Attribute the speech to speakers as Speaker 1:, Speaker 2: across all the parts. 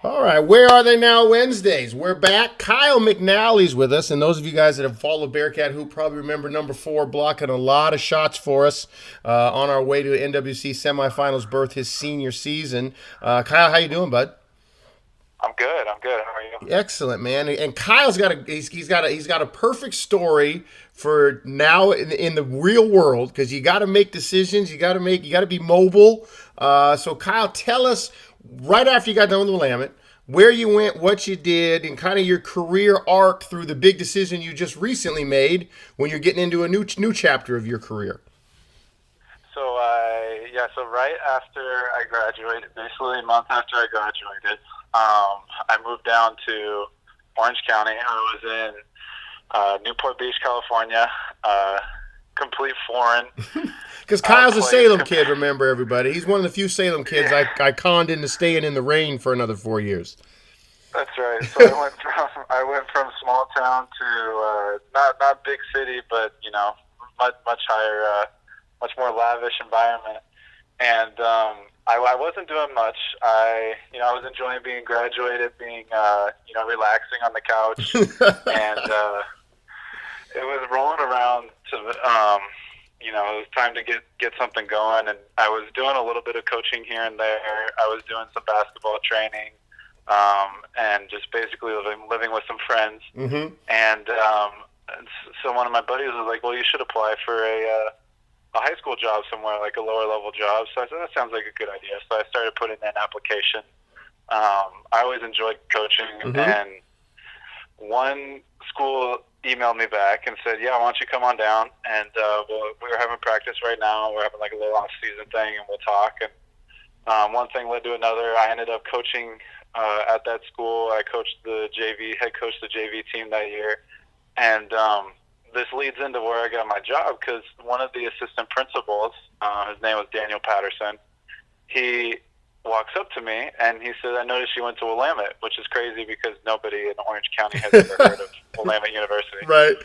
Speaker 1: All right, where are they now Wednesdays? We're back. Kyle McNally's with us, and those of you guys that have followed Bearcat Hoop probably remember number 4 blocking a lot of shots for us on our way to NWC semifinals berth his senior season. Kyle, how you doing, bud?
Speaker 2: I'm good. I'm good. How are you?
Speaker 1: Excellent, man. And Kyle's got a perfect story for now in the real world because you got to make decisions. You got to be mobile. So Kyle, tell us right after you got done with the Willamette where you went, what you did, and kind of your career arc through the big decision you just recently made when you're getting into a new chapter of your career.
Speaker 2: So right after I graduated, basically a month after I graduated, I moved down to Orange County. I was in Newport Beach, California, complete foreign
Speaker 1: Because Kyle's a
Speaker 2: place.
Speaker 1: Salem kid, remember everybody. He's one of the few Salem kids I conned into staying in the rain for another 4 years.
Speaker 2: That's right. So I went from small town to not big city, but much higher, much more lavish environment. And I wasn't doing much. I was enjoying being graduated, being relaxing on the couch, and it was rolling around to it was time to get something going. And I was doing a little bit of coaching here and there. I was doing some basketball training, and just basically living with some friends.
Speaker 1: Mm-hmm.
Speaker 2: And so one of my buddies was like, "Well, you should apply for a high school job somewhere, like a lower level job." So I said, that sounds like a good idea. So I started putting in an application. I always enjoyed coaching,
Speaker 1: Mm-hmm.
Speaker 2: and one school emailed me back and said, "Yeah, why don't you come on down?" And we're having practice right now. We're having like a little off season thing, and we'll talk. And one thing led to another. I ended up coaching at that school. I coached head coached the JV team that year, and this leads into where I got my job because one of the assistant principals, his name was Daniel Patterson, he walks up to me and he said, "I noticed you went to Willamette," which is crazy because nobody in Orange County has ever heard of Willamette University.
Speaker 1: Right.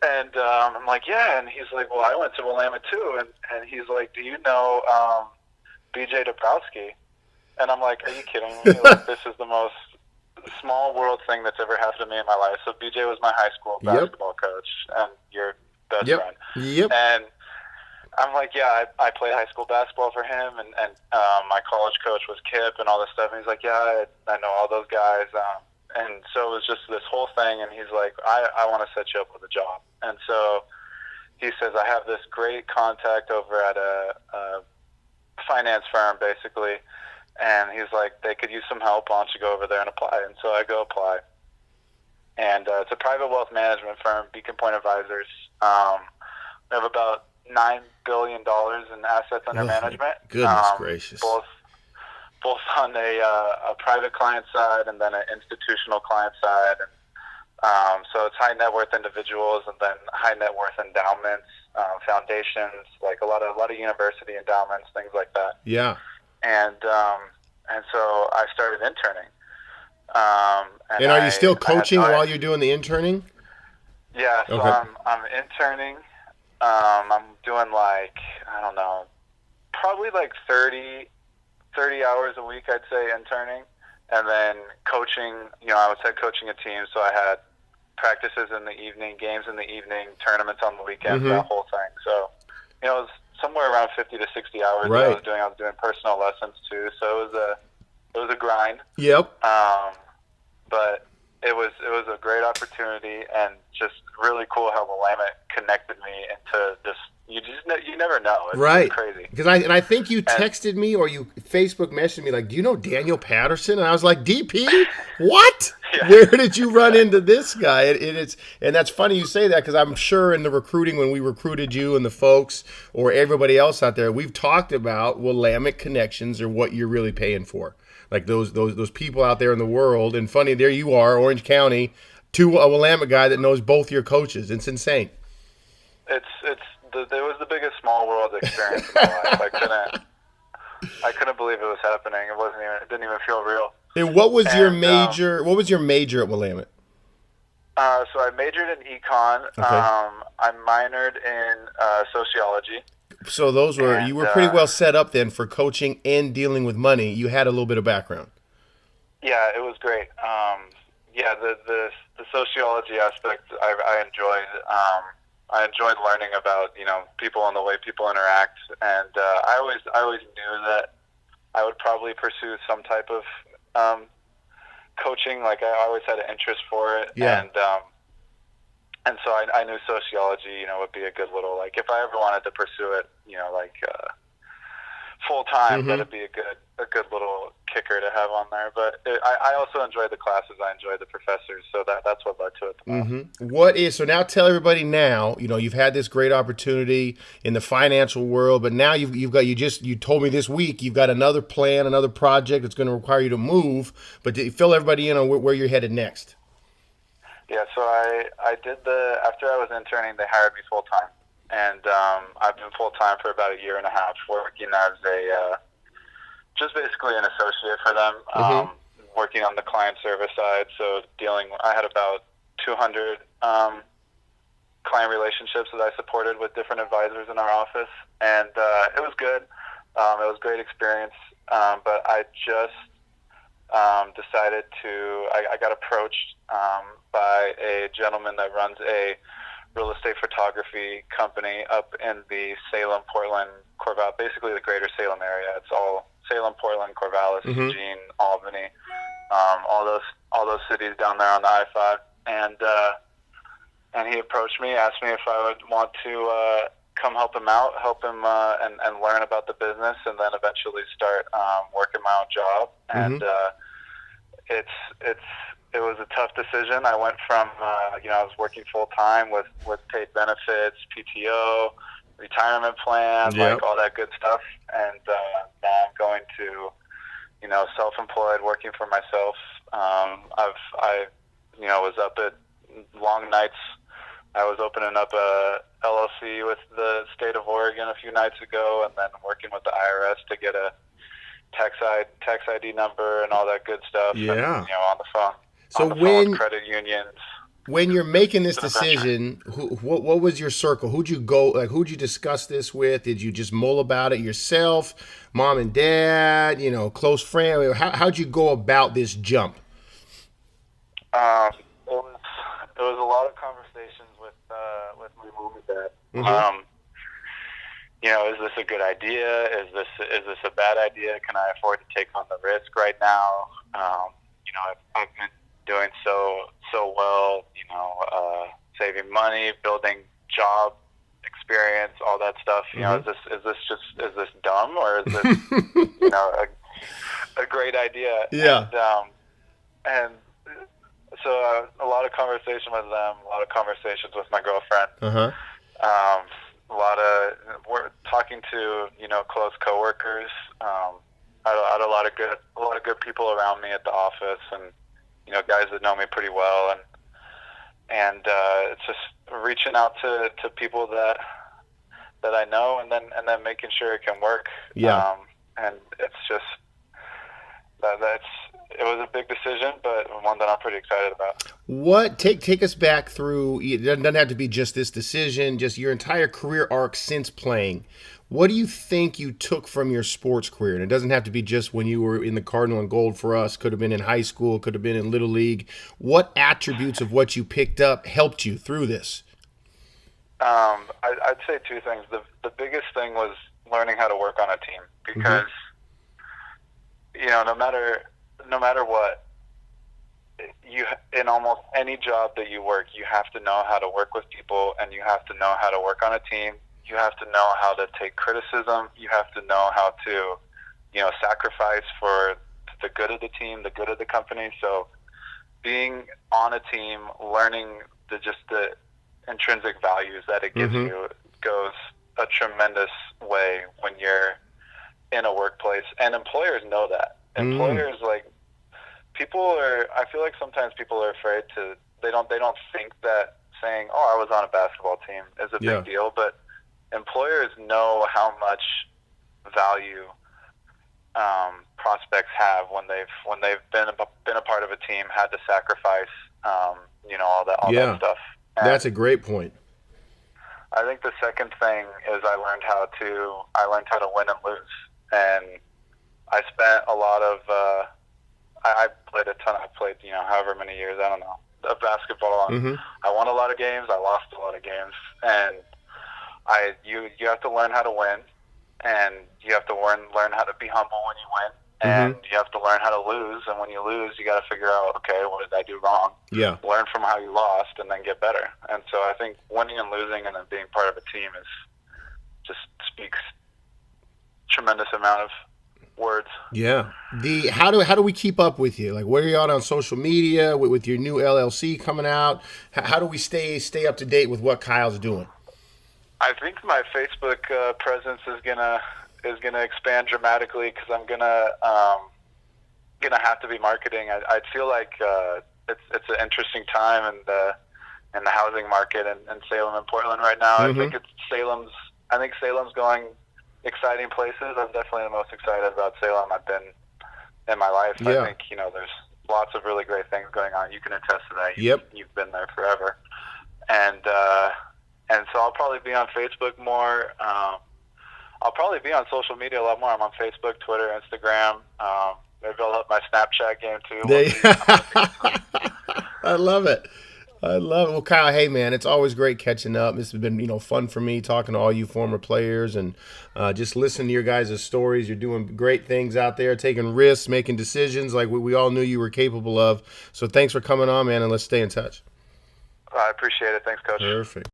Speaker 2: And I'm like, "Yeah," and he's like, "Well, I went to Willamette too," and he's like, "Do you know BJ Dabrowski?" And I'm like, "Are you kidding me? Like, this is the most small world thing that's ever happened to me in my life." So BJ was my high school basketball coach and your best
Speaker 1: Yep.
Speaker 2: friend.
Speaker 1: Yep.
Speaker 2: And I'm like, "Yeah, I played high school basketball for him, and my college coach was Kip and all this stuff." And he's like, "Yeah, I know all those guys." And so it was just this whole thing. And he's like, I want to set you up with a job." And so he says, "I have this great contact over at a finance firm, basically." And he's like, "They could use some help. Why don't you go over there and apply?" And so I go apply. And it's a private wealth management firm, Beacon Point Advisors. We have about $9 billion in assets under management.
Speaker 1: Goodness gracious.
Speaker 2: Both on a private client side and then an institutional client side. And so it's high net worth individuals and then high net worth endowments, foundations, like a lot of university endowments, things like that.
Speaker 1: Yeah.
Speaker 2: And so I started interning.
Speaker 1: And are you still coaching while you're doing the interning?
Speaker 2: Yeah, so
Speaker 1: Okay.
Speaker 2: I'm interning. I'm doing like, I don't know, probably like 30 hours a week, I'd say, interning. And then coaching, I was head coaching a team, so I had practices in the evening, games in the evening, tournaments on the weekends,
Speaker 1: Mm-hmm.
Speaker 2: that whole thing. So, it was somewhere around 50 to 60 hours
Speaker 1: Right.
Speaker 2: that I was doing. I was doing personal lessons too, so it was a grind.
Speaker 1: Yep.
Speaker 2: But it was a great opportunity and just really cool how Willamette connected me into this. You never know. It's
Speaker 1: Right.
Speaker 2: crazy.
Speaker 1: Because I think you texted me or you Facebook messaged me like, "Do you know Daniel Patterson?" And I was like, "DP? What?
Speaker 2: Yeah.
Speaker 1: Where did you run into this guy?" And that's funny you say that because I'm sure in the recruiting when we recruited you and the folks or everybody else out there, we've talked about Willamette connections or what you're really paying for. Like those people out there in the world. And funny, there you are, Orange County, to a Willamette guy that knows both your coaches. It's insane.
Speaker 2: It was the biggest small world experience in my life. I couldn't believe it was happening. It didn't even feel real.
Speaker 1: And what was your
Speaker 2: And,
Speaker 1: major? What was your major at Willamette?
Speaker 2: So I majored in econ.
Speaker 1: Okay.
Speaker 2: I minored in sociology.
Speaker 1: So those were you
Speaker 2: And
Speaker 1: were pretty well set up then for coaching and dealing with money. You had a little bit of background.
Speaker 2: yeah, it was great. Yeah, the sociology aspect I enjoyed. I enjoyed learning about people and the way people interact, and I always knew that I would probably pursue some type of coaching. Like I always had an interest for it,
Speaker 1: Yeah.
Speaker 2: and so I knew sociology, would be a good little, like, if I ever wanted to pursue it, like full time,
Speaker 1: Mm-hmm.
Speaker 2: that'd be a good little kicker to have on there. But I also enjoyed the classes. I enjoyed the professors, so that's what led to it the most.
Speaker 1: Mm-hmm. What is so now? Tell everybody now. You've had this great opportunity in the financial world, but now you've got you told me this week you've got another plan, another project that's going to require you to move. But to fill everybody in on where you're headed next.
Speaker 2: Yeah, so I did after I was interning, they hired me full time, and I've been full time for about a year and a half, working as a just basically an associate for them,
Speaker 1: Mm-hmm.
Speaker 2: working on the client service side. So I had about 200 client relationships that I supported with different advisors in our office, and it was good. It was a great experience, but I just decided I got approached by a gentleman that runs a real estate photography company up in the Salem, Portland, Corvallis, basically the greater Salem area. It's all Salem, Portland, Corvallis,
Speaker 1: Mm-hmm.
Speaker 2: Eugene, Albany, all those cities down there on the I-5. And he approached me, asked me if I would want to come help him out, and learn about the business, and then eventually start working my own job.
Speaker 1: Mm-hmm.
Speaker 2: And it was a tough decision. I went from I was working full time with paid benefits, PTO, retirement plan,
Speaker 1: Yep.
Speaker 2: like all that good stuff, and now I'm going to self-employed, working for myself. I was up at long nights. I was opening up a LLC with the state of Oregon a few nights ago, and then working with the IRS to get a tax ID number and all that good stuff.
Speaker 1: Yeah.
Speaker 2: And, on the phone.
Speaker 1: So
Speaker 2: On the phone with
Speaker 1: when
Speaker 2: credit unions.
Speaker 1: when you're making this
Speaker 2: It's an adventure.
Speaker 1: decision, what was your circle? Who'd you go? Like, who'd you discuss this with? Did you just mull about it yourself, mom and dad, close friend? How'd you go about this jump?
Speaker 2: It was a lot of conversations with my mom and dad.
Speaker 1: Mm-hmm.
Speaker 2: Is this a good idea? Is this a bad idea? Can I afford to take on the risk right now? I've been doing so well. Saving money, building job experience, all that stuff.
Speaker 1: Mm-hmm.
Speaker 2: Is this dumb, or is this a great idea?
Speaker 1: Yeah.
Speaker 2: And so a lot of conversation with them, a lot of conversations with my girlfriend.
Speaker 1: Uh-huh.
Speaker 2: We're talking to close coworkers. I had a lot of good people around me at the office, and guys that know me pretty well, and it's just reaching out to people that I know, and then making sure it can work.
Speaker 1: Yeah.
Speaker 2: And it's just it was a big decision, but one that I'm pretty excited about.
Speaker 1: What take us back through? It doesn't have to be just this decision, just your entire career arc since playing. What do you think you took from your sports career? And it doesn't have to be just when you were in the Cardinal Gold for us. Could have been in high school. Could have been in Little League. What attributes of what you picked up helped you through this?
Speaker 2: I'd say two things. The biggest thing was learning how to work on a team, because no matter what, in almost any job that you work, you have to know how to work with people, and you have to know how to work on a team. You have to know how to take criticism. You have to know how to, sacrifice for the good of the team, the good of the company. So being on a team, learning the intrinsic values that it gives you goes a tremendous way when you're in a workplace. And employers know that. Employers, I feel like sometimes people are afraid they don't think that saying, "Oh, I was on a basketball team," is a big deal, but employers know how much value prospects have when they've been a part of a team, had to sacrifice all that stuff. And
Speaker 1: That's a great point.
Speaker 2: I think the second thing is I learned how to win and lose, and I spent a lot of I played a ton. I played however many years, I don't know, of basketball, and I won a lot of games. I lost a lot of games, and you have to learn how to win, and you have to learn how to be humble when you win. And you have to learn how to lose, and when you lose, you got to figure out, okay, what did I do wrong?
Speaker 1: Yeah.
Speaker 2: Learn from how you lost, and then get better. And so I think winning and losing, and then being part of a team just speaks tremendous amount of words.
Speaker 1: Yeah. How do we keep up with you? Like, where are you on social media with your new LLC coming out? How do we stay up to date with what Kyle's doing?
Speaker 2: I think my Facebook presence is gonna expand dramatically because I'm gonna have to be marketing. I feel like it's an interesting time in the housing market in Salem and Portland right now. I think Salem's going exciting places. I'm definitely the most excited about Salem I've been in my life.
Speaker 1: Yeah.
Speaker 2: I think there's lots of really great things going on. You can attest to that. You've been there forever, and so I'll probably be on Facebook more. I'll probably be on social media a lot more. I'm on Facebook, Twitter, Instagram. Maybe I'll up my Snapchat game too.
Speaker 1: I love it. Well, Kyle, hey, man, it's always great catching up. This has been, fun for me talking to all you former players and just listening to your guys' stories. You're doing great things out there, taking risks, making decisions like we all knew you were capable of. So thanks for coming on, man, and let's stay in touch.
Speaker 2: I appreciate it. Thanks, Coach.
Speaker 1: Perfect.